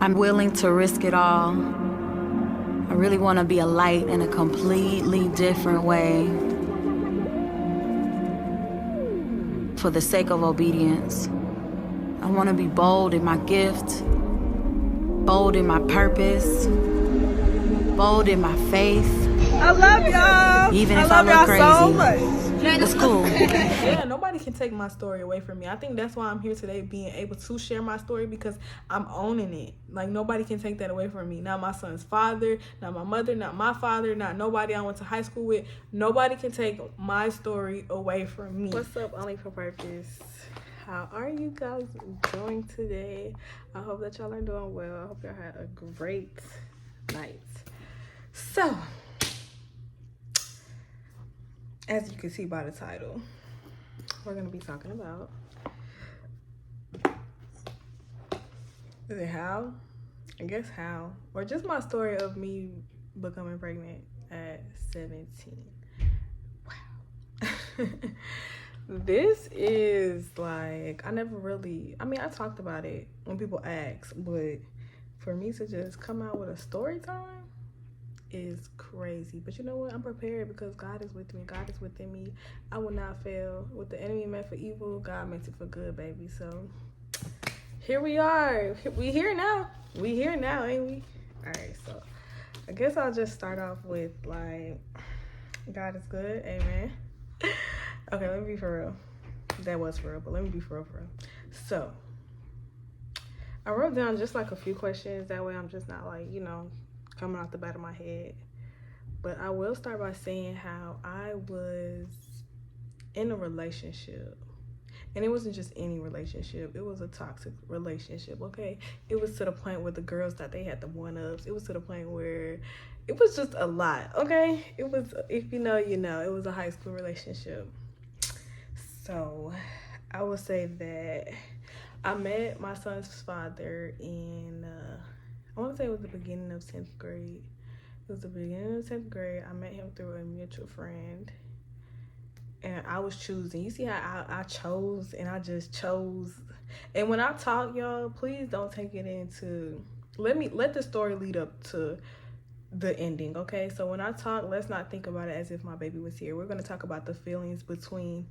I'm willing to risk it all. I really want to be a light in a completely different way. For the sake of obedience. I want to be bold in my gift, bold in my purpose, bold in my faith. I love y'all. Even if I look crazy. So much. It's cool. Yeah, nobody can take my story away from me. I think that's why I'm here today, being able to share my story, because I'm owning it. Like, nobody can take that away from me. Not my son's father, not my mother, not my father, not nobody I went to high school with. Nobody can take my story away from me. What's up, Only for Purpose? How are you guys doing today? I hope that y'all are doing well. I hope y'all had a great night. So, as you can see by the title, we're going to be talking about, is it how? I guess how. Or just my story of me becoming pregnant at 17. Wow. This is like, I I talked about it when people ask, but for me to just come out with a story time is crazy. But you know what? I'm prepared because God is with me. God is within me. I will not fail. What the enemy meant for evil, God meant it for good, baby. So here we are. We here now. We here now, ain't we? All right, so I guess I'll just start off with, like, God is good. Amen. Okay, let me be for real. That was for real, but let me be for real. So I wrote down just like a few questions. That way I'm just not like, coming off the back of my head. But I will start by saying how I was in a relationship. And it wasn't just any relationship. It was a toxic relationship, okay? It was to the point where the girls thought they had the one-ups. It was to the point where it was just a lot, okay? It was, if you know, you know. It was a high school relationship. So I would say that I met my son's father in, I want to say it was the beginning of 10th grade. It was the beginning of 10th grade. I met him through a mutual friend. And I was choosing. You see how I chose, and I just chose. And when I talk, y'all, please don't take it into, let the story lead up to the ending, okay? So when I talk, let's not think about it as if my baby was here. We're going to talk about the feelings between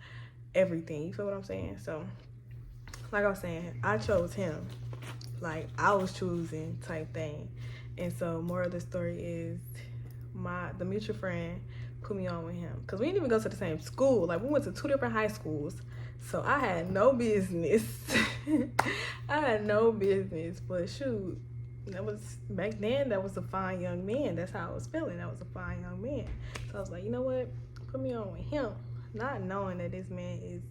everything. You feel what I'm saying? So like I was saying, I chose him. Like, I was choosing type thing. And so more of the story is the mutual friend put me on with him, because we didn't even go to the same school. Like, we went to 2 different high schools, so I had no business. But shoot, that was back then. That was a fine young man. That's how I was feeling. That was a fine young man. So I was like, you know what, put me on with him, not knowing that this man is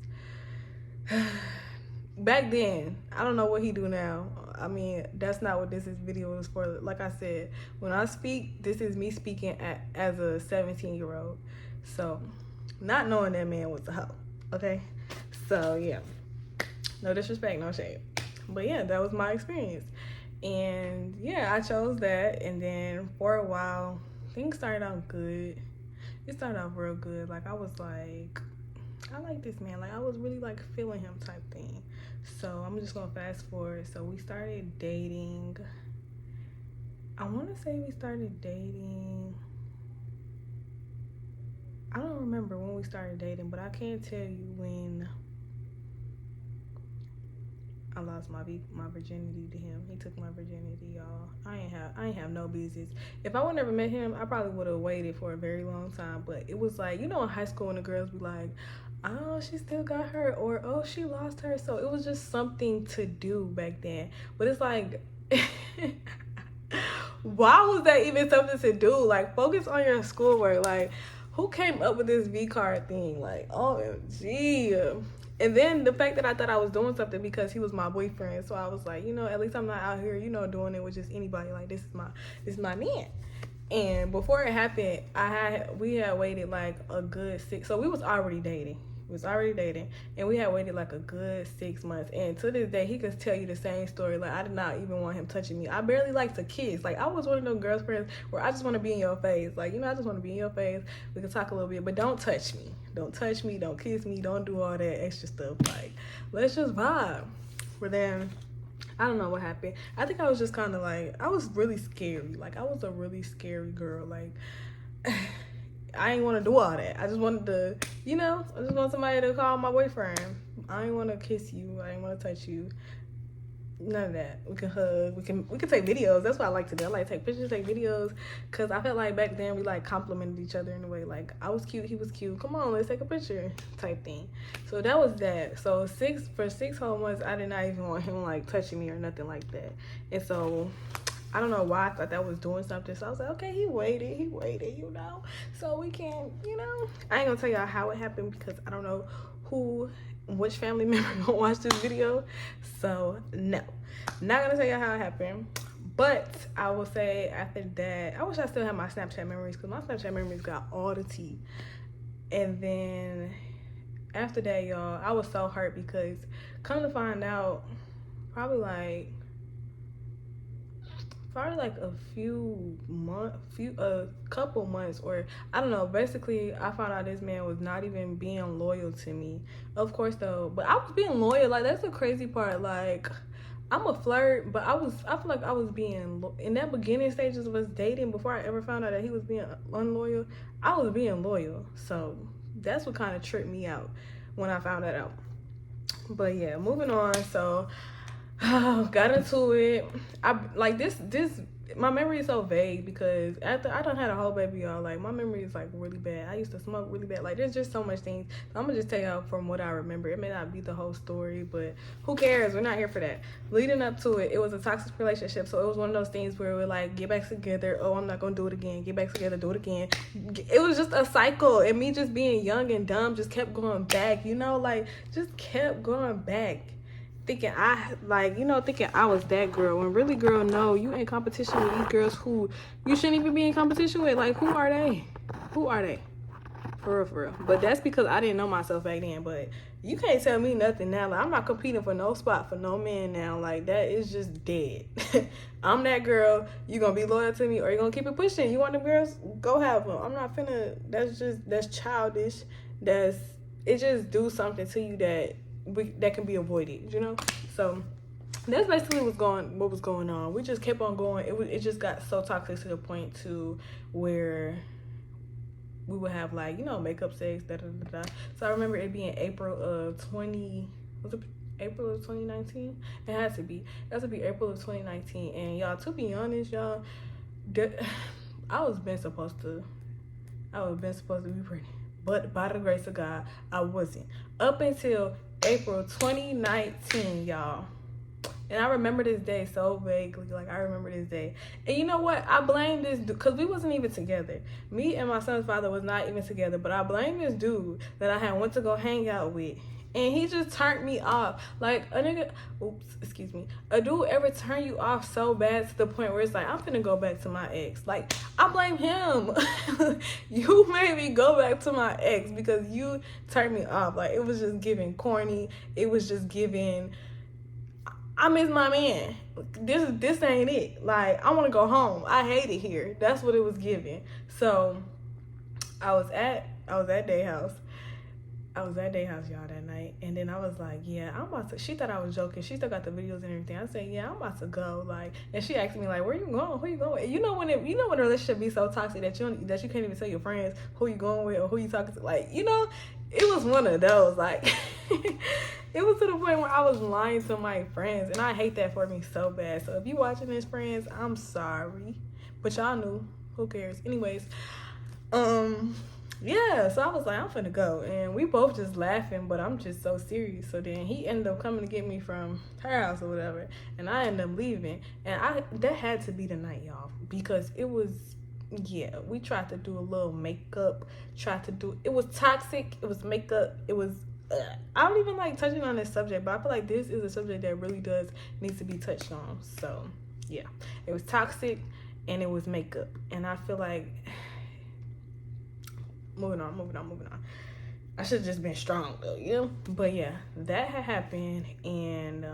back then, I don't know what he do now. I mean, that's not what this video is for. Like I said, when I speak, this is me speaking as a 17-year-old. So, not knowing that man was a hoe, okay? So, yeah. No disrespect, no shade. But, yeah, that was my experience. And, yeah, I chose that. And then, for a while, things started out good. It started out real good. Like, I was like, I like this man. Like, I was really, like, feeling him type thing. So I'm just gonna fast forward. So we started dating. I want to say we started dating, I don't remember when we started dating, but I can't tell you when I lost my virginity to him. He took my virginity, y'all. I ain't have no business. If I would never met him, I probably would have waited for a very long time. But it was like, in high school when the girls be like, oh, she still got her, or oh, she lost her. So it was just something to do back then. But it's like, why was that even something to do? Like, focus on your schoolwork. Like, who came up with this V card thing? Like, OMG. And then the fact that I thought I was doing something because he was my boyfriend. So I was like, at least I'm not out here, doing it with just anybody. Like, this is my man. And before it happened, we had waited like a good 6. So we was already dating. And we had waited like a good 6 months. And to this day, he could tell you the same story. Like, I did not even want him touching me. I barely like to kiss. Like, I was one of those girls friends where I just want to be in your face. Like, I just want to be in your face. We can talk a little bit, but don't touch me. Don't touch me. Don't kiss me. Don't do all that extra stuff. Like, let's just vibe. But then I don't know what happened. I think I was just kind of like, I was really scary. Like, I was a really scary girl. Like, I ain't want to do all that. I just wanted to, I just want somebody to call my boyfriend. I ain't want to kiss you. I ain't want to touch you. None of that. We can hug. We can take videos. That's what I like to do. I like to take pictures, take videos, because I felt like back then we like complimented each other in a way. Like, I was cute, he was cute. Come on, let's take a picture type thing. So that was that. So for 6 whole months, I did not even want him like touching me or nothing like that. And so I don't know why I thought that was doing something. So I was like, okay, he waited, so we can, I ain't gonna tell y'all how it happened because I don't know which family member gonna watch this video. So no, not gonna tell y'all how it happened. But I will say after that, I wish I still had my Snapchat memories, because my Snapchat memories got all the tea. And then after that, y'all, I was so hurt because come to find out, probably like a couple months, or I don't know, basically I found out this man was not even being loyal to me. Of course though, but I was being loyal. Like, that's the crazy part. Like, I'm a flirt, but I feel like I was being, in that beginning stages of us dating, before I ever found out that he was being unloyal, I was being loyal. So that's what kind of tripped me out when I found that out. But yeah, moving on. So got into it. I like this my memory is so vague because after I done had a whole baby, y'all, like, my memory is like really bad. I used to smoke really bad. Like, there's just so much things. So I'm gonna just tell y'all from what I remember. It may not be the whole story, but who cares? We're not here for that. Leading up to it, it was a toxic relationship. So it was one of those things where we're like, get back together. Oh, I'm not gonna do it again. Get back together, do it again. It was just a cycle, and me just being young and dumb just kept going back, like, just kept going back. Thinking I was that girl, when really, girl, no, you in competition with these girls who you shouldn't even be in competition with. Like, who are they for real? But that's because I didn't know myself back then. But you can't tell me nothing now. Like, I'm not competing for no spot for no man now. Like, that is just dead. I'm that girl. You gonna be loyal to me, or you gonna keep it pushing? You want them girls, go have them. I'm not finna. That's childish. It just do something to you that can be avoided, So that's basically what was going on. We just kept on going. It just got so toxic to the point to where we would have, like, makeup sex, So I remember it being April of 2019? It had to be April of 2019. And y'all, to be honest, y'all, I was been supposed to be pregnant, but by the grace of God, I wasn't, up until April 2019, y'all. And I remember this day so vaguely. Like, I remember this day. And you know what? I blame this dude, because we wasn't even together. Me and my son's father was not even together. But I blame this dude that I had went to go hang out with. And he just turned me off. Like, a dude ever turn you off so bad to the point where it's like, I'm finna go back to my ex. Like, I blame him. You made me go back to my ex because you turned me off. Like, it was just giving corny. It was just giving, I miss my man. This ain't it. Like, I want to go home. I hate it here. That's what it was giving. So I was at Day House. Y'all, that night. And then I was like, yeah, I'm about to, she thought I was joking. She still got the videos and everything. I said, yeah, I'm about to go. Like, and she asked me, like, where you going? Who you going with? You know when a relationship be so toxic that you can't even tell your friends who you going with or who you talking to. Like, it was one of those. Like, it was to the point where I was lying to my friends. And I hate that for me so bad. So if you watching this, friends, I'm sorry. But y'all knew. Who cares? Anyways, yeah, so I was like, I'm finna go. And we both just laughing, but I'm just so serious. So then he ended up coming to get me from her house or whatever. And I ended up leaving. And that had to be the night, y'all. Because it was, yeah, we tried to do a little makeup. It was toxic. It was makeup. It was, I don't even like touching on this subject, but I feel like this is a subject that really needs to be touched on. So, yeah. It was toxic and it was makeup. And I feel like, moving on. I should have just been strong though, But yeah, that had happened, and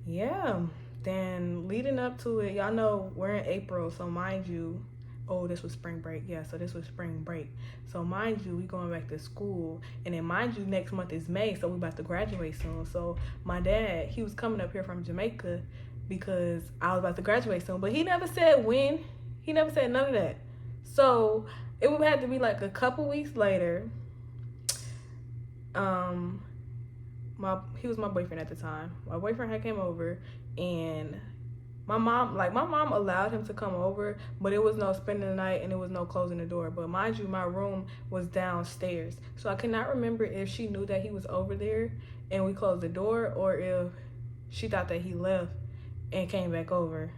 yeah. Then leading up to it, y'all know we're in April, so mind you, Oh, this was spring break. Yeah, so this was spring break. So mind you, we going back to school, and then mind you, next month is May, so we about to graduate soon. So my dad, he was coming up here from Jamaica because I was about to graduate soon, but he never said when. He never said none of that. So it would have to be like a couple weeks later. He was my boyfriend at the time. My boyfriend had came over, and my mom allowed him to come over, but it was no spending the night and it was no closing the door. But mind you, my room was downstairs, so I cannot remember if she knew that he was over there and we closed the door, or if she thought that he left and came back over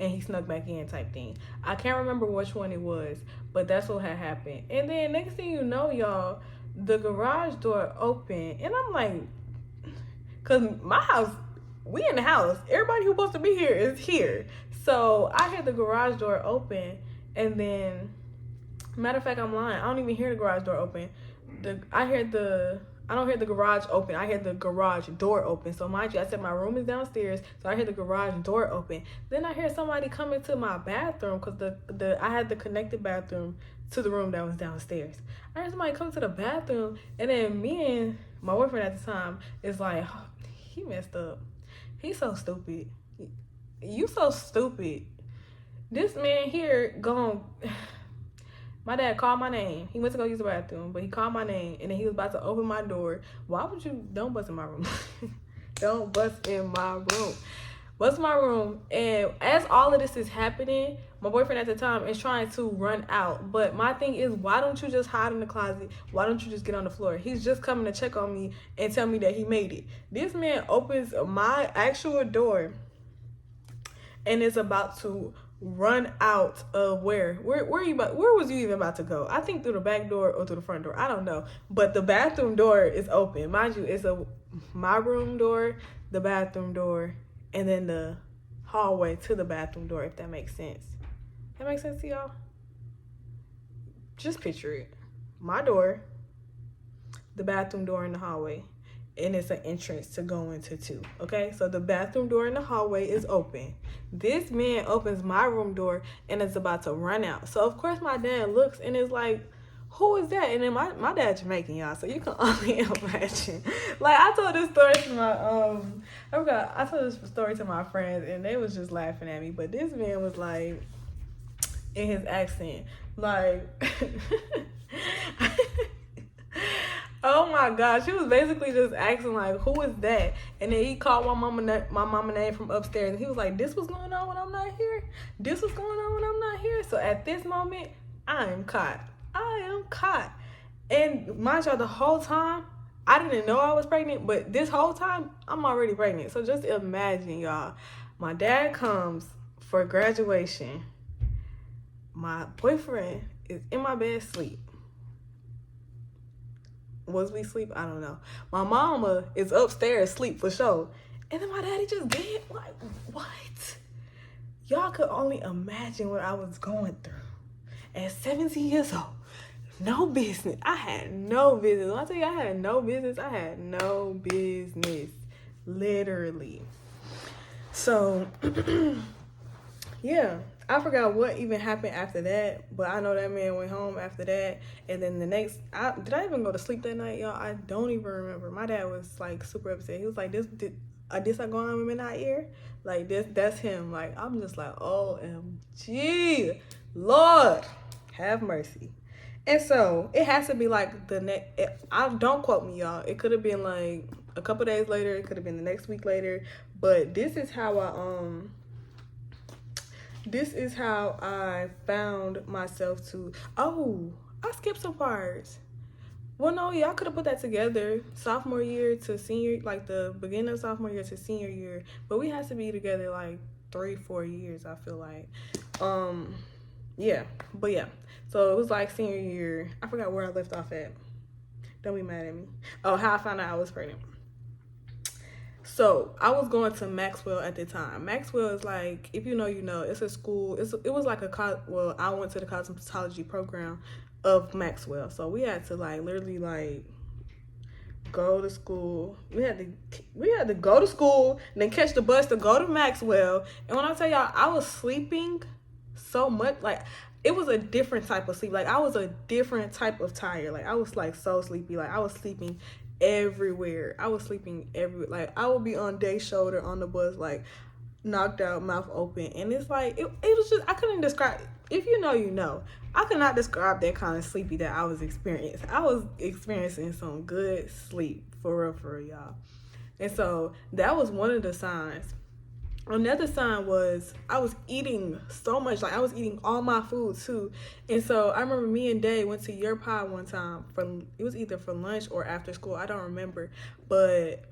and he snuck back in type thing. I can't remember which one it was, but that's what had happened. And then next thing you know, y'all, the garage door opened, and I'm like, cause my house, we in the house, everybody who's supposed to be here is here. So I hear the garage door open, and then, matter of fact, I'm lying, I don't even hear the garage door open. I don't hear the garage open. I hear the garage door open. So mind you, I said my room is downstairs, so I hear the garage door open. Then I hear somebody come into my bathroom, because I had the connected bathroom to the room that was downstairs. I heard somebody come to the bathroom, and then me and my boyfriend at the time is like, oh, he messed up. He's so stupid. You so stupid. This man here gone. My dad called my name. He went to go use the bathroom, but he called my name, and then he was about to open my door. Why would you? Don't bust in my room. Don't bust in my room. Bust in my room. And as all of this is happening, my boyfriend at the time is trying to run out. But my thing is, why don't you just hide in the closet? Why don't you just get on the floor? He's just coming to check on me and tell me that he made it. This man opens my actual door and is about to run out of where was you even about to go? I think through the back door or through the front door. I don't know. But the bathroom door is open. Mind you, it's my room door, the bathroom door, and then the hallway to the bathroom door, if that makes sense. That makes sense to y'all? Just picture it. My door, the bathroom door in the hallway, and it's an entrance to go into two. Okay, so the bathroom door in the hallway is open. This man opens my room door and is about to run out. So of course my dad looks and is like, who is that? And then my dad's Jamaican, y'all, so you can only imagine. Like, I told this story to my I told this story to my friends, and they was just laughing at me. But this man was like, in his accent, like, oh my gosh, he was basically just asking like, who is that? And then he called my mama name from upstairs, and he was like, this was going on when I'm not here? This was going on when I'm not here? So at this moment, I am caught. And mind y'all, the whole time, I didn't know I was pregnant, but this whole time, I'm already pregnant. So just imagine, y'all, my dad comes for graduation. My boyfriend is in my bed asleep. Was we sleep? I don't know. My mama is upstairs asleep for sure. And then my daddy just dead. Like, what? Y'all could only imagine what I was going through. At 17 years old, no business. I had no business. When I tell you I had no business, I had no business. Literally. So, yeah. I forgot what even happened after that, but I know that man went home after that. And then did I even go to sleep that night, y'all? I don't even remember. My dad was like super upset. He was like, this I going on with my ear? Like, that's him. Like, I'm just like, OMG, Lord, have mercy. And so it has to be like don't quote me, y'all. It could have been like a couple days later. It could have been the next week later. But this is how I found myself to. Oh, I skipped some parts. Well, no, y'all could have put that together. Sophomore year to senior, like the beginning of sophomore year to senior year. But we had to be together like 3-4 years, I feel like. Yeah. But yeah. So it was like senior year. I forgot where I left off at. Don't be mad at me. Oh, how I found out I was pregnant. So I was going to Maxwell at the time. Maxwell is like, if you know, you know. It's a school. It was like I went to the cosmetology program of Maxwell. So we had to like literally like go to school. We had to go to school and then catch the bus to go to Maxwell. And when I tell y'all, I was sleeping so much. Like, it was a different type of sleep. Like, I was a different type of tired. Like, I was like so sleepy. Like, I was sleeping everywhere. I was sleeping everywhere. Like, I would be on day shoulder on the bus, like knocked out, mouth open. And it's like, it was just, I couldn't describe. If you know, you know. I could not describe that kind of sleepy that I was experiencing. I was experiencing some good sleep, for real, y'all. And so that was one of the signs. Another sign was I was eating so much. Like, I was eating all my food too. And so I remember me and Day went to your pod one time it was either for lunch or after school. I don't remember. But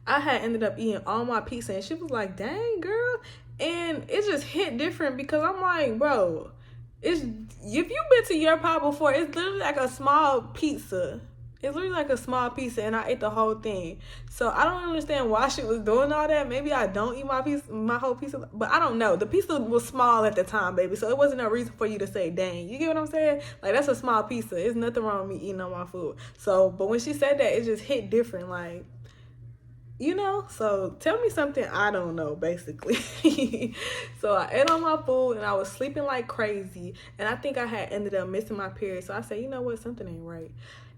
I had ended up eating all my pizza, and she was like, dang, girl. And it just hit different because I'm like, bro, if you've been to your pod before, it's literally like a small pizza. It's literally like a small pizza, and I ate the whole thing. So I don't understand why she was doing all that. Maybe I don't eat my whole pizza, but I don't know. The pizza was small at the time, baby, so it wasn't a reason for you to say, dang. You get what I'm saying? Like, that's a small pizza. There's nothing wrong with me eating all my food. So, but when she said that, it just hit different, like, you know? So tell me something I don't know, basically. So I ate all my food, and I was sleeping like crazy, and I think I had ended up missing my period. So I said, you know what? Something ain't right.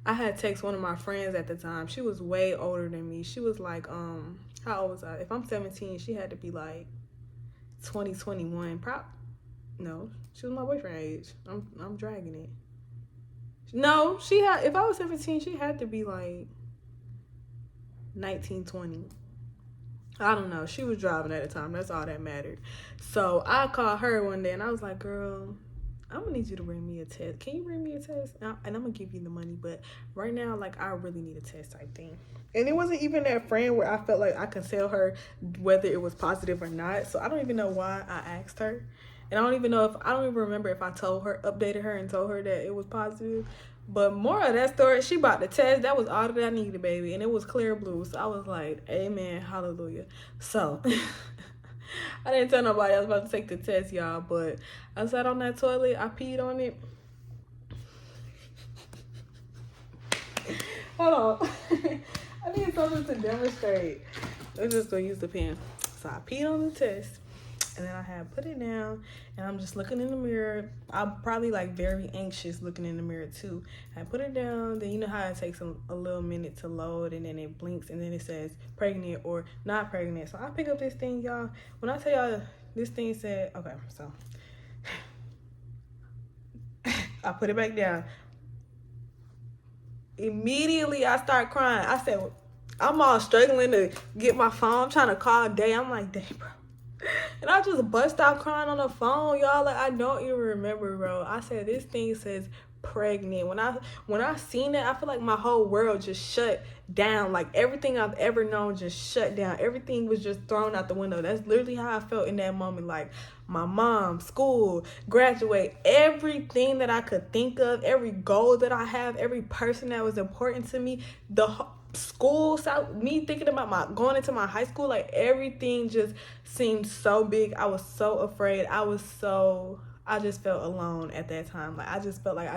I had text one of my friends at the time. She was way older than me. She was like, how old was I? If I'm 17, she had to be like 20, 21. No, she was my boyfriend age. I'm dragging it. No, if I was 17, she had to be like 19, 20. I don't know. She was driving at the time. That's all that mattered. So I called her one day, and I was like, girl, I'm gonna need you to bring me a test. Can you bring me a test? And I'm gonna give you the money, but right now, like, I really need a test type thing. And it wasn't even that friend where I felt like I could tell her whether it was positive or not. So I don't even know why I asked her. And I don't even remember if I updated her and told her that it was positive. But more of that story, she bought the test. That was all that I needed, baby. And it was clear blue. So I was like, amen, hallelujah. So I didn't tell nobody I was about to take the test, y'all, but I sat on that toilet, I peed on it. Hold on. I need something to demonstrate. I'm just gonna use the pen. So I peed on the test, and then I had put it down, and I'm just looking in the mirror. I'm probably like very anxious looking in the mirror too. I put it down, then you know how it takes a little minute to load, and then it blinks, and then it says pregnant or not pregnant. So I pick up this thing, y'all. When I tell y'all this thing said, okay, so I put it back down. Immediately I start crying. I said, I'm all struggling to get my phone. I'm trying to call Day. I'm like, Day, bro. And I just bust out crying on the phone, y'all. Like, I don't even remember, bro. I said, this thing says pregnant. When I seen it, I feel like my whole world just shut down. Like, everything I've ever known just shut down. Everything was just thrown out the window. That's literally how I felt in that moment. Like, my mom, school, graduate, everything that I could think of, every goal that I have, every person that was important to me, the school, me thinking about going into my high school, like, everything just seemed so big. I was so afraid. I just felt alone at that time. Like, I just felt like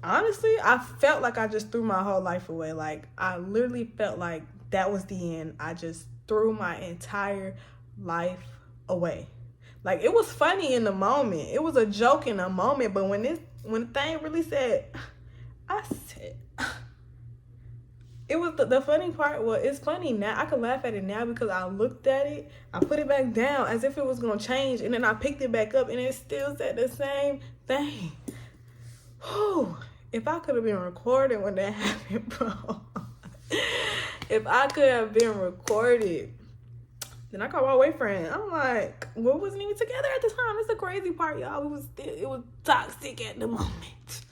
honestly, I felt like I just threw my whole life away. Like, I literally felt like that was the end. I just threw my entire life away. Like, it was funny in the moment. It was a joke in the moment, but when the thing really said, I said, it was the funny part was, it's funny now. I can laugh at it now because I looked at it, I put it back down as if it was going to change, and then I picked it back up, and it still said the same thing. Whew. If I could have been recording when that happened, bro. If I could have been recorded. Then I called my boyfriend. I'm like, we wasn't even together at the time. That's the crazy part, y'all. It was toxic at the moment.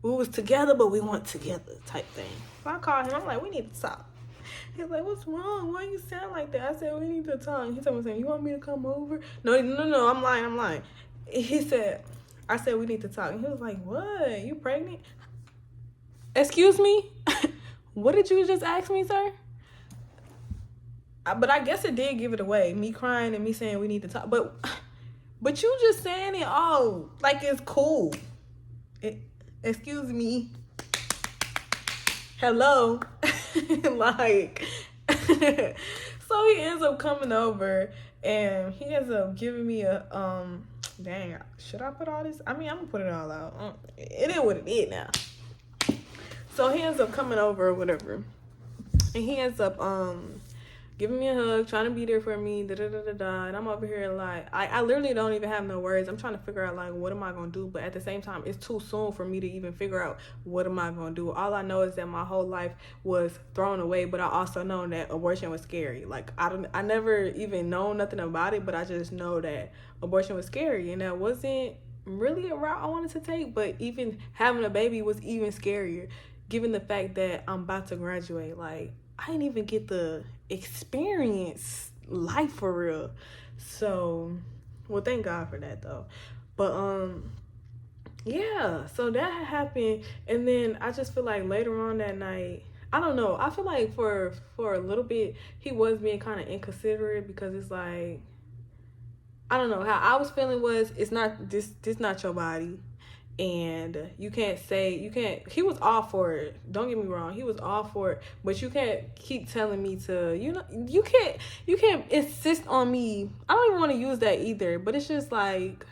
We was together, but we weren't together type thing. So I called him. I'm like, we need to talk. He's like, what's wrong? Why you sound like that? I said, we need to talk. He told me, you want me to come over? No, I'm lying. I said, we need to talk. And he was like, what? You pregnant? Excuse me? What did you just ask me, sir? But I guess it did give it away. Me crying and me saying we need to talk. But you just saying it all like it's cool. Excuse me. Hello. Like, so he ends up coming over, and he ends up giving me a Dang, should I put all this? I mean, I'm gonna put it all out. It is what it is now. So he ends up coming over or whatever, and he ends up giving me a hug, trying to be there for me, and I'm over here like, I literally don't even have no words. I'm trying to figure out like, what am I gonna do? But at the same time, it's too soon for me to even figure out what am I gonna do. All I know is that my whole life was thrown away, but I also know that abortion was scary. Like, I never even know nothing about it, but I just know that abortion was scary, and that wasn't really a route I wanted to take. But even having a baby was even scarier, given the fact that I'm about to graduate. Like, I didn't even get the experience life for real. So, well, thank God for that though. But yeah, so that happened, and then I just feel like later on that night, I don't know, I feel like for a little bit he was being kind of inconsiderate, because it's like, I don't know, how I was feeling was, it's not this not your body. And you can't, he was all for it, don't get me wrong, he was all for it, but you can't keep telling me to, you can't insist on me. I don't even want to use that either, but it's just like,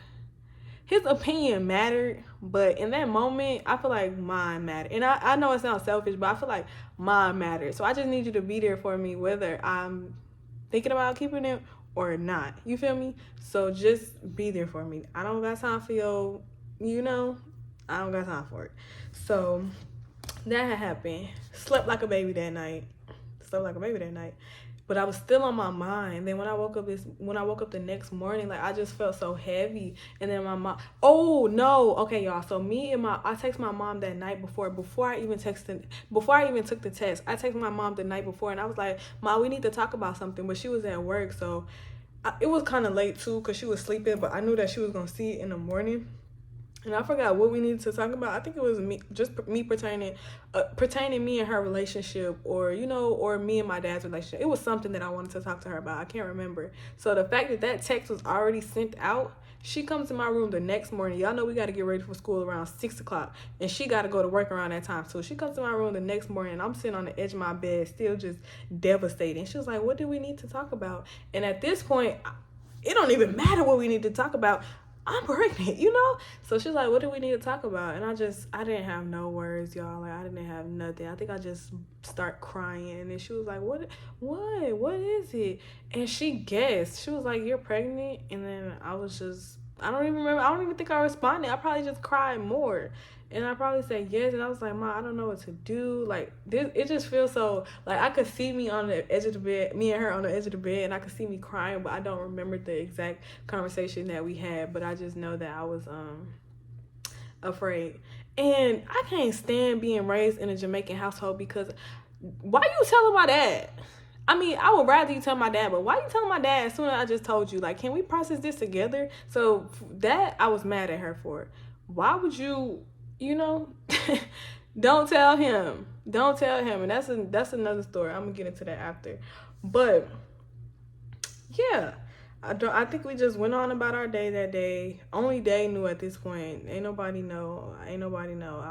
his opinion mattered, but in that moment, I feel like mine mattered. And I know it sounds selfish, but I feel like mine mattered. So I just need you to be there for me, whether I'm thinking about keeping it or not. You feel me? So just be there for me. I don't got time for your, I don't got time for it. So that had happened. Slept like a baby that night. But I was still on my mind. Then when I woke up the next morning, like, I just felt so heavy. And then my mom, oh no, okay y'all. So I texted my mom that night before I even took the test. I texted my mom the night before, and I was like, "Ma, we need to talk about something." But she was at work, so it was kind of late too, because she was sleeping. But I knew that she was gonna see it in the morning. And I forgot what we needed to talk about. I think it was me pertaining me and her relationship, or me and my dad's relationship. It was something that I wanted to talk to her about. I can't remember. So the fact that text was already sent out, she comes to my room the next morning. Y'all know we got to get ready for school around 6 o'clock, and she got to go to work around that time too. She comes to my room the next morning, and I'm sitting on the edge of my bed, still just devastated. And she was like, "What do we need to talk about?" And at this point, it don't even matter what we need to talk about. I'm pregnant, So she's like, "What do we need to talk about?" And I didn't have no words, y'all. Like, I didn't have nothing. I think I just start crying. And then she was like, what is it? And she guessed. She was like, "You're pregnant." And then I was just, I don't even remember. I don't even think I responded. I probably just cried more. And I probably said yes. And I was like, "Ma, I don't know what to do." Like, this, it just feels so, like, I could see me on the edge of the bed, me and her on the edge of the bed, and I could see me crying, but I don't remember the exact conversation that we had. But I just know that I was afraid. And I can't stand being raised in a Jamaican household, because why you telling my dad? I mean, I would rather you tell my dad, but why you telling my dad as soon as I just told you? Like, can we process this together? So that I was mad at her for. Why would you, don't tell him. And that's another story. I'm gonna get into that after. But yeah, I think we just went on about our day that day. Only Day knew at this point. Ain't nobody know. I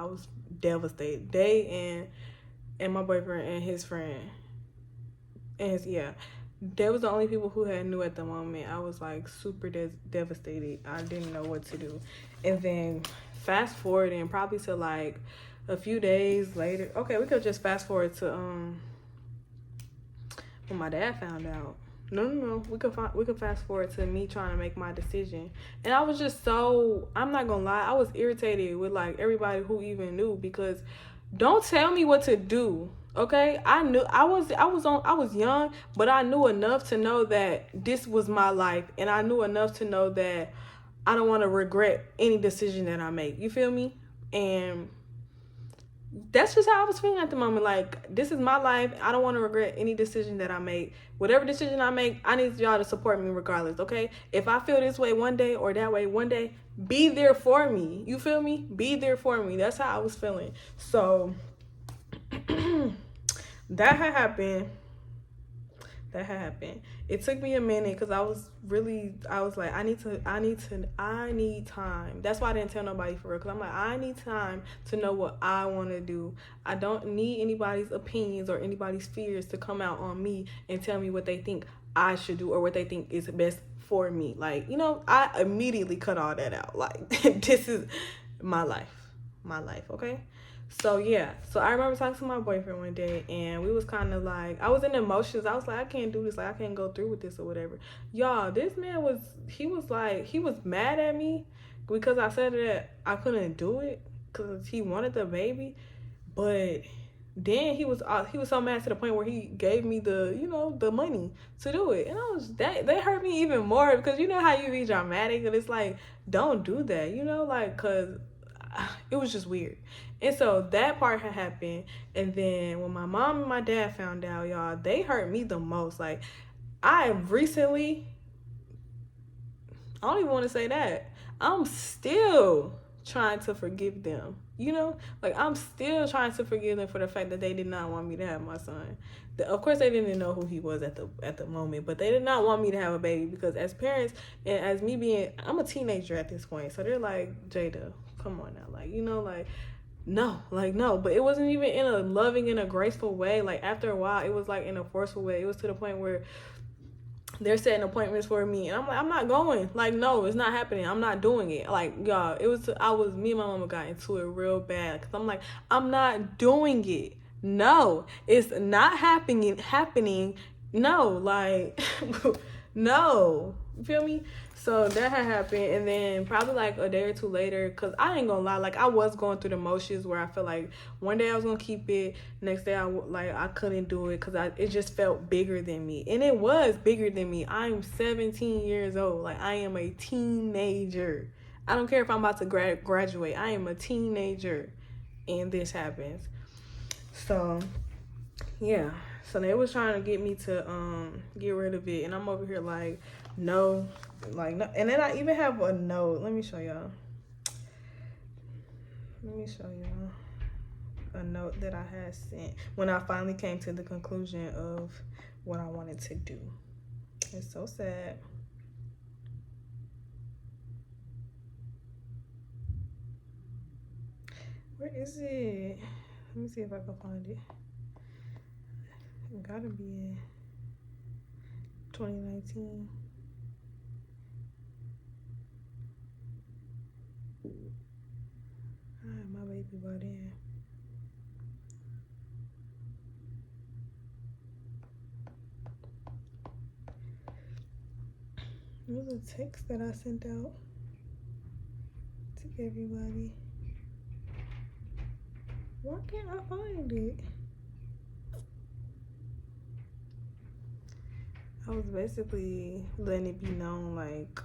was devastated. Day and my boyfriend and his friend. They was the only people who had knew at the moment. I was like super devastated. I didn't know what to do. And then fast forward, and probably to like a few days later. Okay, we could just fast forward to when my dad found out. No. We could fast forward to me trying to make my decision. And I was just so, I'm not gonna lie, I was irritated with like everybody who even knew, because don't tell me what to do. Okay, I knew I was young, but I knew enough to know that this was my life, and I knew enough to know that I don't want to regret any decision that I make. You feel me? And that's just how I was feeling at the moment. Like, this is my life. I don't want to regret any decision that I make. Whatever decision I make, I need y'all to support me regardless, okay? If I feel this way one day or that way one day, be there for me. You feel me? Be there for me. That's how I was feeling. So that had happened. It took me a minute, because I was like, I need time. That's why I didn't tell nobody for real, because I'm like, I need time to know what I want to do. I don't need anybody's opinions or anybody's fears to come out on me and tell me what they think. I should do or what they think is best for me. Like, you know, I immediately cut all that out. Like, this is my life. My life, okay? So, yeah. So, I remember talking to my boyfriend one day, and we was kind of like, I was in emotions. I was like, I can't do this. Like, I can't go through with this or whatever. Y'all, this man was mad at me because I said that I couldn't do it because he wanted the baby. But then he was so mad to the point where he gave me the money to do it, and I was they hurt me even more because you know how you be dramatic and it's like, don't do that, like, because it was just weird. And so that part had happened, and then when my mom and my dad found out, y'all, they hurt me the most. Like, I recently, I don't even want to say that, I'm still trying to forgive them. Like, I'm still trying to forgive them for the fact that they did not want me to have my son. Of course, they didn't know who he was at the moment, but they did not want me to have a baby because as parents, and as me being, I'm a teenager at this point, so they're like, Jada, come on now, like, no, but it wasn't even in a loving and a graceful way. Like, after a while, it was like in a forceful way. It was to the point where they're setting appointments for me, and I'm like, I'm not going. Like, no, it's not happening. I'm not doing it. Like, y'all, me and my mama got into it real bad because I'm like, I'm not doing it. No, it's not happening. No, like, no, you feel me? So that had happened, and then probably like a day or two later, because I ain't gonna lie, like, I was going through the motions where I felt like one day I was gonna keep it, next day I couldn't do it because it just felt bigger than me, and it was bigger than me. I'm 17 years old. Like, I am a teenager. I don't care if I'm about to graduate. I am a teenager, and this happens. So yeah, so they was trying to get me to get rid of it, and I'm over here like, no. Like, no. And then I even have a note. Let me show y'all a note that I had sent when I finally came to the conclusion of what I wanted to do. It's so sad. Where is it? Let me see if I can find it. It gotta be in 2019. I had my baby by then. It was a text that I sent out to everybody. Why can't I find it? I was basically letting it be known, like,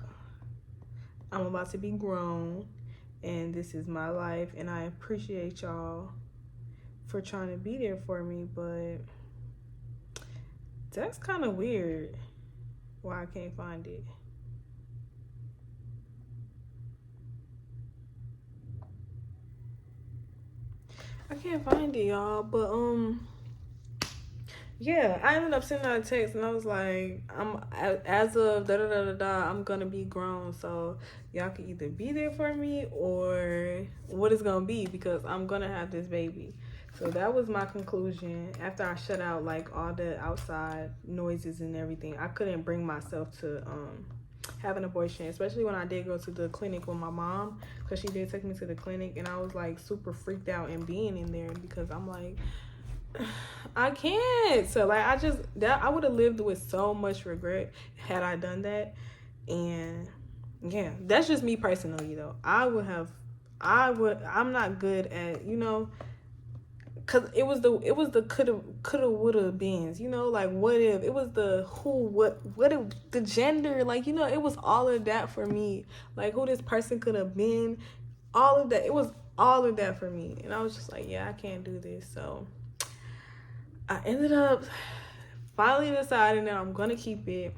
I'm about to be grown, and this is my life, and I appreciate y'all for trying to be there for me, but that's kind of weird why I can't find it. I can't find it, y'all, but yeah, I ended up sending out a text, and I was like, as of I'm gonna be grown, so y'all can either be there for me or what it's gonna be, because I'm gonna have this baby. So that was my conclusion. After I shut out like all the outside noises and everything, I couldn't bring myself to have an abortion, especially when I did go to the clinic with my mom, because she did take me to the clinic, and I was like super freaked out in being in there because I'm like, I can't. So like, I would have lived with so much regret had I done that. And yeah, that's just me personally though. I'm not good at, cause it was the coulda woulda beens, like, what if it was the who, what if the gender, like, it was all of that for me, like who this person could have been, all of that. It was all of that for me, and I was just like, yeah, I can't do this. So I ended up finally deciding that I'm gonna keep it.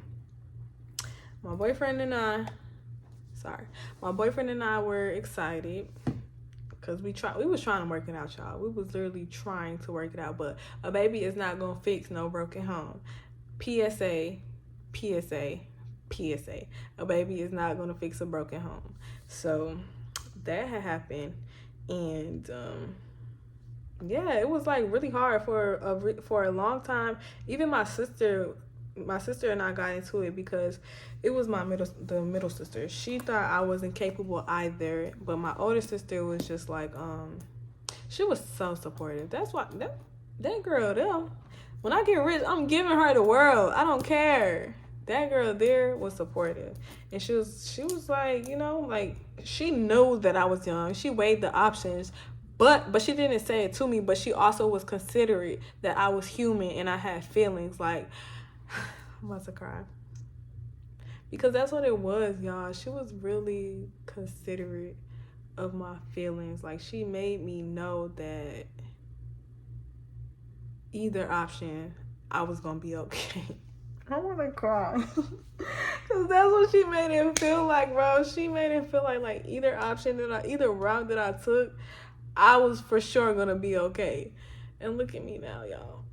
My boyfriend and I were excited because we was trying to work it out, y'all. We was literally trying to work it out, but a baby is not gonna fix no broken home. PSA. A baby is not gonna fix a broken home. So that had happened, and yeah, it was like really hard for a long time. Even my sister my sister and I got into it because it was the middle sister. She thought I wasn't capable either, but my older sister was just like, she was so supportive. That's why that girl there. When I get rich, I'm giving her the world. I don't care. That girl there was supportive, and she was like, you know, like she knew that I was young. She weighed the options, but she didn't say it to me. But she also was considerate that I was human and I had feelings. Like I'm about to cry because that's what it was, y'all. She was really considerate of my feelings. Like she made me know that either option, I was gonna be okay. I want to cry. Because that's what she made it feel like, bro. She made it feel like either route that I took, I was for sure going to be okay. And look at me now, y'all.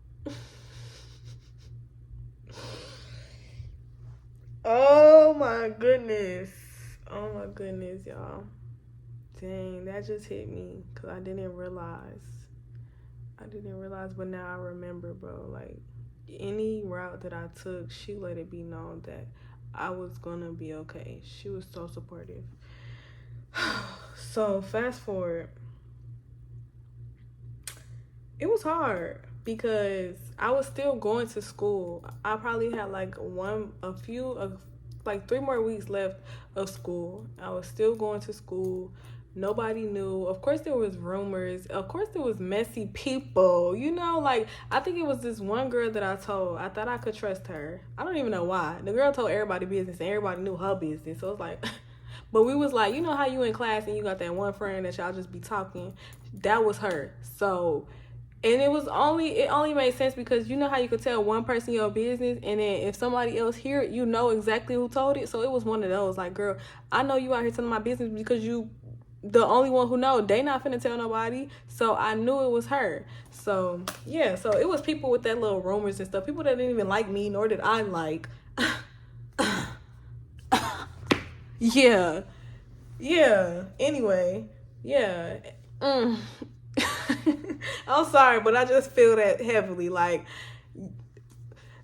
Oh, my goodness. Oh, my goodness, y'all. Dang, that just hit me because I didn't realize, but now I remember, bro. Like, any route that I took, she let it be known that I was gonna be okay. She was so supportive. So fast forward, it was hard because I was still going to school. I probably had like 3 more weeks left of school. I was still going to school. Nobody knew. Of course, there was rumors. Of course, there was messy people. You know, like, I think it was this one girl that I told. I thought I could trust her. I don't even know why. The girl told everybody business, and everybody knew her business. So it was like, but we was like, you know how you in class and you got that one friend that y'all just be talking? That was her. So, and it only made sense because you know how you could tell one person your business, and then if somebody else hear it, you know exactly who told it. So it was one of those, like, girl, I know you out here telling my business because you the only one who know. They not finna tell nobody. So I knew it was her. So yeah, so it was people with that little rumors and stuff. People that didn't even like me, nor did I like. Yeah. Anyway, yeah. I'm sorry, but I just feel that heavily. Like,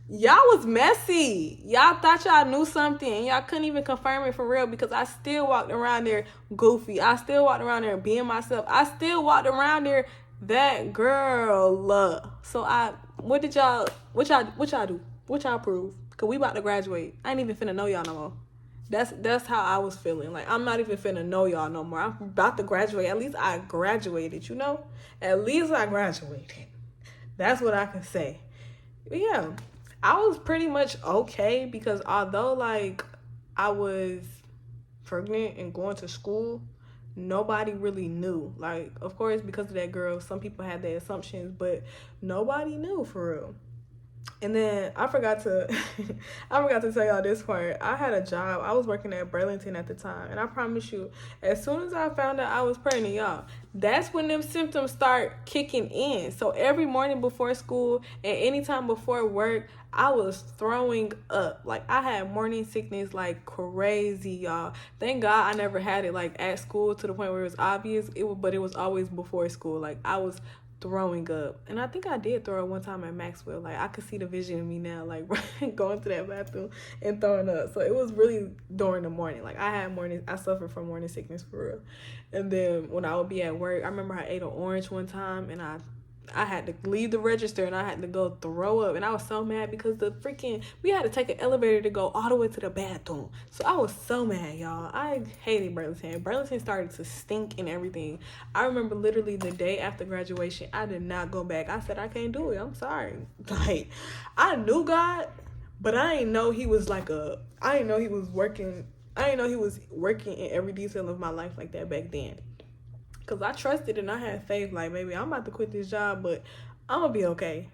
y'all was messy. Y'all thought y'all knew something and y'all couldn't even confirm it for real because I still walked around there goofy. I still walked around there being myself. I still walked around there that girl. So what y'all do? What y'all prove? Cause we about to graduate. I ain't even finna know y'all no more. That's how I was feeling. Like, I'm not even finna know y'all no more. I'm about to graduate. At least I graduated, you know? At least I graduated. That's what I can say. But yeah. I was pretty much okay because although, like, I was pregnant and going to school, nobody really knew. Like, of course, because of that girl, some people had their assumptions, but nobody knew for real. And then I forgot to tell y'all this part. I had a job. I was working at Burlington at the time, and I promise you, as soon as I found out I was pregnant, y'all, that's when them symptoms start kicking in. So every morning before school and anytime before work, I was throwing up. Like, I had morning sickness like crazy, y'all. Thank God I never had it like at school to the point where it was obvious. But it was always before school. Like, I was throwing up, and I think I did throw up one time at Maxwell. Like, I could see the vision of me now, like going to that bathroom and throwing up. So it was really during the morning. Like, I suffered from morning sickness for real. And then when I would be at work, I remember I ate an orange one time, and I had to leave the register and I had to go throw up, and I was so mad because we had to take an elevator to go all the way to the bathroom. So I was so mad, y'all. I hated Burlington. Burlington started to stink and everything. I remember literally the day after graduation, I did not go back. I said, I can't do it. I'm sorry. Like, I knew God, but I didn't know he was working in every detail of my life like that back then. Because I trusted and I had faith, like, baby, I'm about to quit this job, but I'm going to be okay.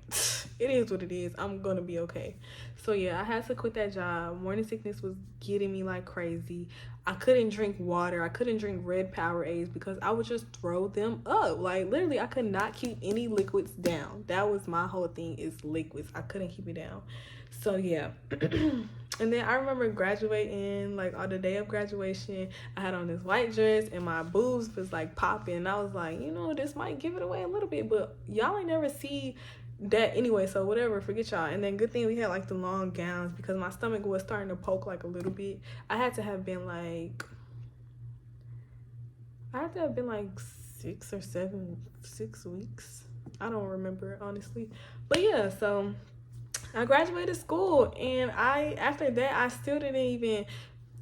It is what it is. I'm going to be okay. So, yeah, I had to quit that job. Morning sickness was getting me like crazy. I couldn't drink water. I couldn't drink red Powerades because I would just throw them up. Like, literally, I could not keep any liquids down. That was my whole thing, is liquids. I couldn't keep it down. So, yeah. And then I remember graduating, like, on the day of graduation, I had on this white dress and my boobs was like popping. And I was like, you know, this might give it away a little bit, but y'all ain't never see that anyway, so whatever, forget y'all. And then good thing we had like the long gowns because my stomach was starting to poke like a little bit. I had to have been like 6 weeks. I don't remember honestly. But yeah, so I graduated school, and after that I still didn't even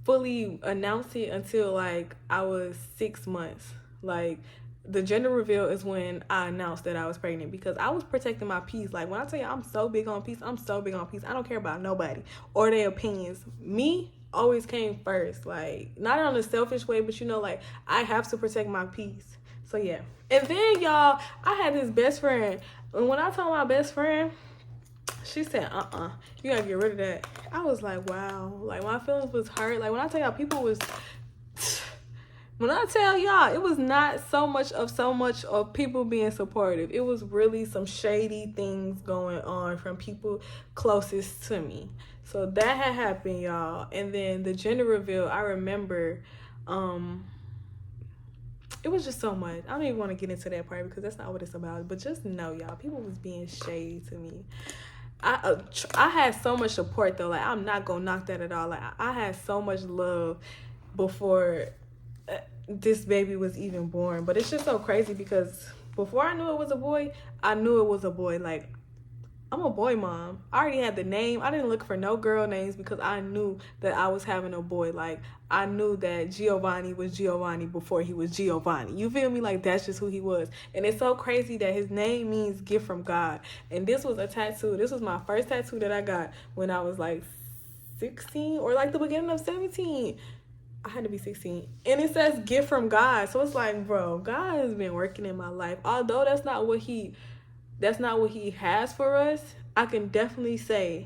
fully announce it until like I was 6 months. Like the gender reveal is when I announced that I was pregnant because I was protecting my peace. Like when I tell you I'm so big on peace, I'm so big on peace. I don't care about nobody or their opinions. Me always came first. Like not in a selfish way, but like I have to protect my peace. So yeah. And then y'all, I had this best friend. And when I told my best friend, she said, you gotta get rid of that. I was like, wow. Like my feelings was hurt. Like when I tell y'all when I tell y'all, it was not so much of people being supportive. It was really some shady things going on from people closest to me. So that had happened, y'all. And then the gender reveal, I remember, it was just so much. I don't even want to get into that part because that's not what it's about. But just know, y'all, people was being shady to me. I had so much support though. Like I'm not gonna knock that at all. Like I had so much love before this baby was even born. But it's just so crazy because before I knew it was a boy, I knew it was a boy. Like I'm a boy mom. I already had the name. I didn't look for no girl names because I knew that I was having a boy. Like I knew that Giovanni was Giovanni before he was Giovanni. You feel me? Like that's just who he was. And it's so crazy that his name means gift from God. And this was a tattoo. This was my first tattoo that I got when I was like 16 or like the beginning of 17. I had to be 16. And it says gift from God. So it's like, bro, God has been working in my life. Although that's not what he has for us, I can definitely say,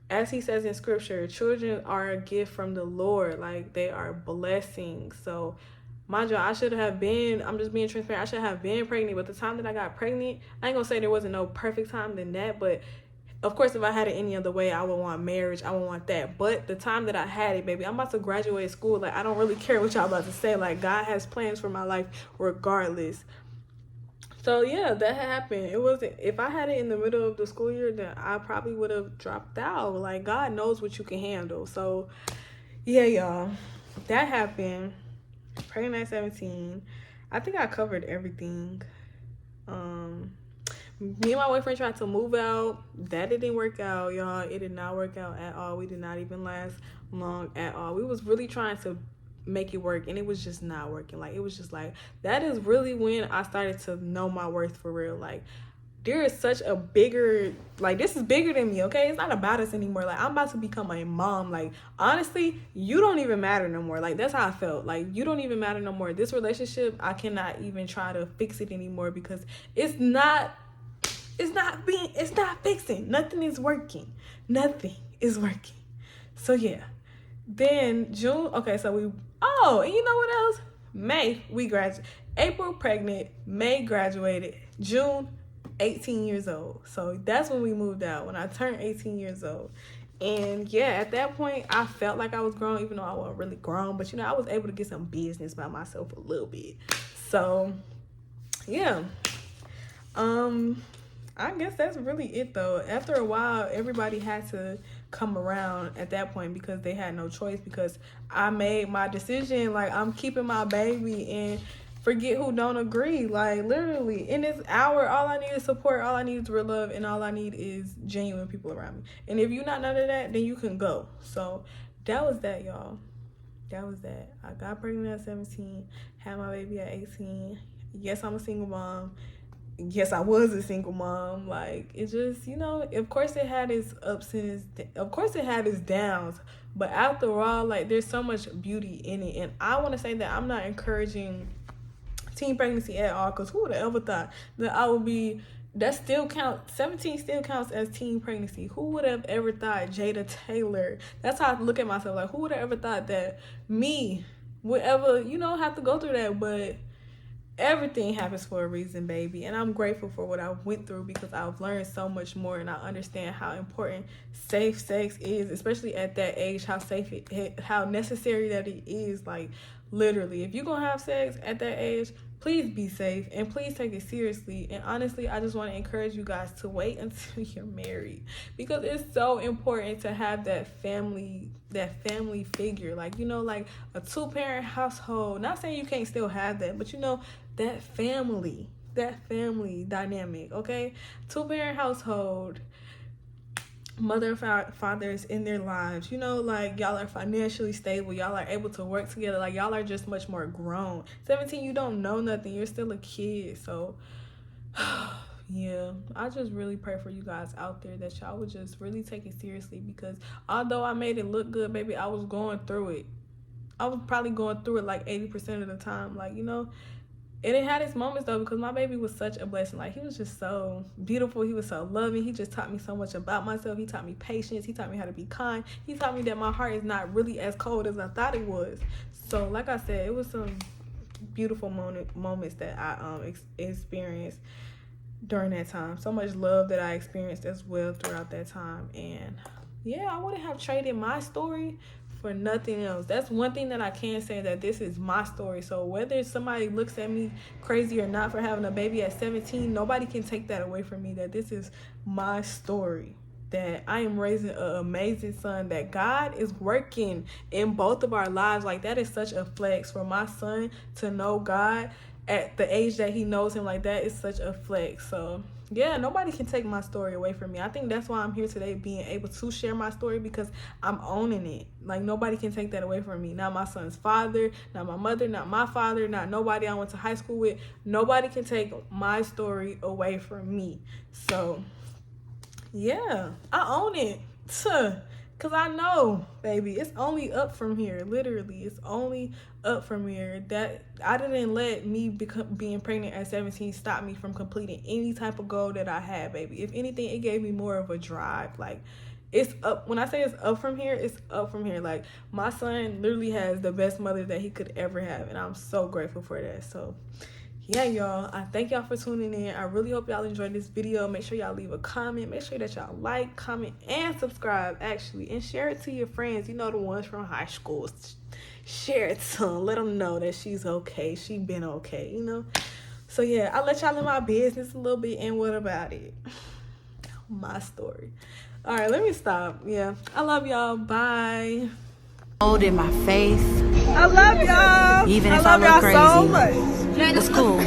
as he says in scripture, children are a gift from the Lord. Like they are blessings. So mind you, I'm just being transparent, I should have been pregnant. But the time that I got pregnant, I ain't gonna say there wasn't no perfect time than that, but of course, if I had it any other way, I would want marriage. I would want that. But the time that I had it, baby, I'm about to graduate school. Like, I don't really care what y'all about to say. Like, God has plans for my life regardless. So, yeah, that happened. If I had it in the middle of the school year, then I probably would have dropped out. Like, God knows what you can handle. So, yeah, y'all, that happened. Pregnant at 17. I think I covered everything. Me and my boyfriend tried to move out. That didn't work out, y'all. It did not work out at all. We did not even last long at all. We was really trying to make it work, and it was just not working. Like, it was just like, that is really when I started to know my worth for real. Like, there is such a bigger, like, this is bigger than me, okay? It's not about us anymore. Like, I'm about to become a mom. Like, honestly, you don't even matter no more. Like, that's how I felt. Like, you don't even matter no more. This relationship, I cannot even try to fix it anymore because it's not fixing. Nothing is working. So yeah. Then June, okay, so and you know what else? May, we graduated. April, pregnant. May, graduated. June, 18 years old. So that's when we moved out, when I turned 18 years old. And yeah, at that point, I felt like I was grown, even though I wasn't really grown. But I was able to get some business by myself a little bit. So yeah. I guess that's really it though. After a while, everybody had to come around at that point because they had no choice, because I made my decision. Like, I'm keeping my baby, and forget who don't agree. Like, literally in this hour, all I need is support, all I need is real love, and all I need is genuine people around me. And if you're not none of that, then you can go. So that was that, y'all. That was that. I got pregnant at 17, had my baby at 18. Yes, I'm a single mom. Yes, I was a single mom. Like, it just, of course it had its ups and of course it had its downs. But after all, like, there's so much beauty in it. And I want to say that I'm not encouraging teen pregnancy at all, because who would have ever thought that I would be, that still counts, 17 still counts as teen pregnancy. Who would have ever thought Jada Taylor, that's how I look at myself, like, who would have ever thought that me would ever, have to go through that? But everything happens for a reason, baby. And I'm grateful for what I went through, because I've learned so much more, and I understand how important safe sex is, especially at that age, how necessary that it is. Like, Literally, if you're gonna have sex at that age, please be safe and please take it seriously. And honestly, I just want to encourage you guys to wait until you're married, because it's so important to have that family figure. Like, you know, like a 2-parent household. Not saying you can't still have that, but you know, that family dynamic, okay? 2-parent household, mother and fathers in their lives, you know, like y'all are financially stable, y'all are able to work together, like y'all are just much more grown. 17, you don't know nothing, you're still a kid. So yeah, I just really pray for you guys out there that y'all would just really take it seriously, because although I made it look good, baby, I was going through it. I was probably going through it like 80% of the time, like, you know. And it had its moments though, because my baby was such a blessing. Like, he was just so beautiful. He was so loving. He just taught me so much about myself. He taught me patience. He taught me how to be kind. He taught me that my heart is not really as cold as I thought it was. So like I said, it was some beautiful moments that I experienced during that time. So much love that I experienced as well throughout that time. And yeah, I wouldn't have traded my story for nothing else. That's one thing that I can say, that this is my story. So whether somebody looks at me crazy or not for having a baby at 17, nobody can take that away from me, that this is my story, that I am raising an amazing son, that God is working in both of our lives. Like, that is such a flex for my son to know God at the age that he knows him. Like, that is such a flex. So yeah, nobody can take my story away from me. I think that's why I'm here today, being able to share my story, because I'm owning it. Like, nobody can take that away from me. Not my son's father, not my mother, not my father, not nobody I went to high school with. Nobody can take my story away from me. So yeah, I own it. Because I know, baby, it's only up from here. Literally, it's only up from here. That I didn't let me being pregnant at 17 stop me from completing any type of goal that I had, baby. If anything, it gave me more of a drive. Like, it's up. When I say it's up from here, it's up from here. Like, my son literally has the best mother that he could ever have, and I'm so grateful for that. So yeah, y'all, I thank y'all for tuning in. I really hope y'all enjoyed this video. Make sure y'all leave a comment. Make sure that y'all like, comment, and subscribe, actually. And share it to your friends. You know, the ones from high school. Share it to them. Let them know that she's okay. She been okay, you know. So yeah, I'll let y'all in my business a little bit. And what about it? My story. All right, let me stop. Yeah, I love y'all. Bye. Hold in my face. I love y'all. Even I if love I look y'all crazy. so much. It's cool.